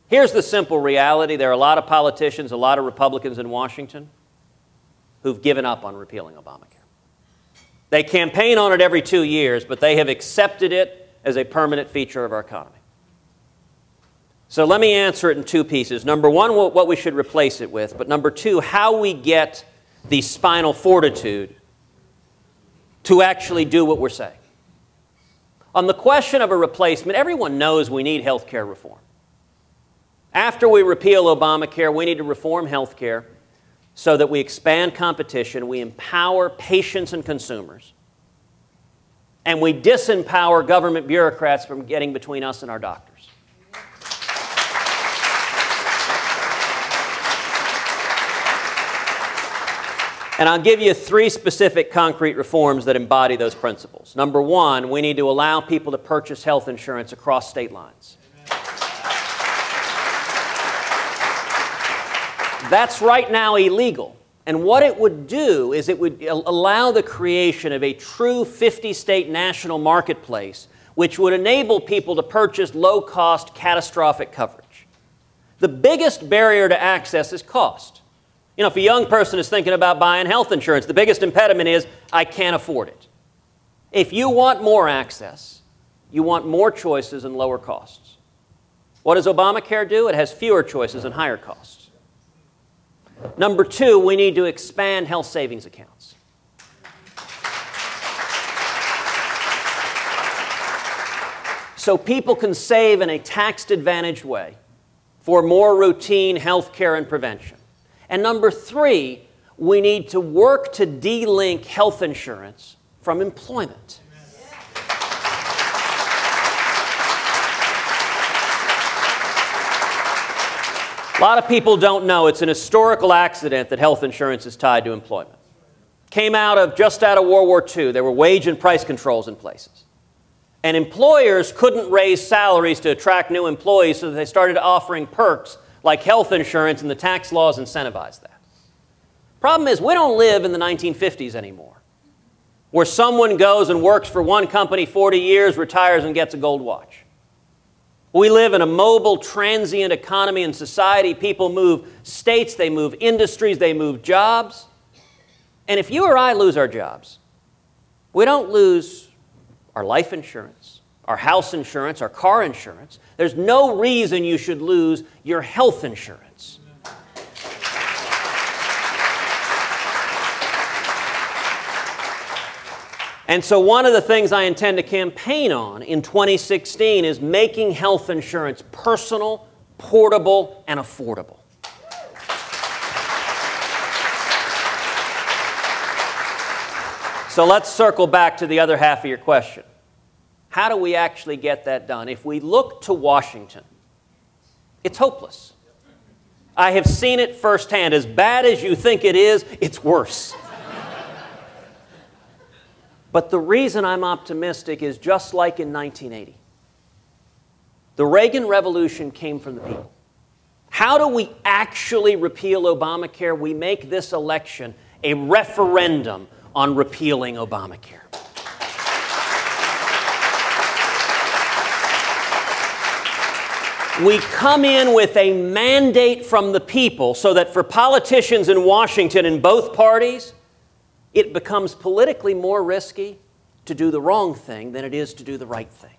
Here's the simple reality. There are a lot of politicians, a lot of Republicans in Washington who've given up on repealing Obamacare. They campaign on it every 2 years, but they have accepted it as a permanent feature of our economy. So let me answer it in two pieces. Number one, what we should replace it with, but number two, how we get the spinal fortitude to actually do what we're saying. On the question of a replacement, everyone knows we need health care reform. After we repeal Obamacare, we need to reform health care so that we expand competition, we empower patients and consumers, and we disempower government bureaucrats from getting between us and our doctors. And I'll give you 3 specific concrete reforms that embody those principles. Number one, we need to allow people to purchase health insurance across state lines. That's right now illegal. And what it would do is it would allow the creation of a true 50-state national marketplace which would enable people to purchase low-cost, catastrophic coverage. The biggest barrier to access is cost. You know, if a young person is thinking about buying health insurance, the biggest impediment is, I can't afford it. If you want more access, you want more choices and lower costs. What does Obamacare do? It has fewer choices and higher costs. Number two, we need to expand health savings accounts. So people can save in a tax-advantaged way for more routine health care and prevention. And number three, we need to work to de-link health insurance from employment. A lot of people don't know it's an historical accident that health insurance is tied to employment. Came just out of World War II. There were wage and price controls in places. And employers couldn't raise salaries to attract new employees, so they started offering perks like health insurance, and the tax laws incentivized that. Problem is, we don't live in the 1950s anymore, where someone goes and works for one company 40 years, retires, and gets a gold watch. We live in a mobile, transient economy and society. People move states, they move industries, they move jobs. And if you or I lose our jobs, we don't lose our life insurance, our house insurance, our car insurance. There's no reason you should lose your health insurance. And so one of the things I intend to campaign on in 2016 is making health insurance personal, portable, and affordable. So let's circle back to the other half of your question. How do we actually get that done? If we look to Washington, it's hopeless. I have seen it firsthand. As bad as you think it is, it's worse. But the reason I'm optimistic is just like in 1980. The Reagan Revolution came from the people. How do we actually repeal Obamacare? We make this election a referendum on repealing Obamacare. We come in with a mandate from the people so that for politicians in Washington in both parties, it becomes politically more risky to do the wrong thing than it is to do the right thing.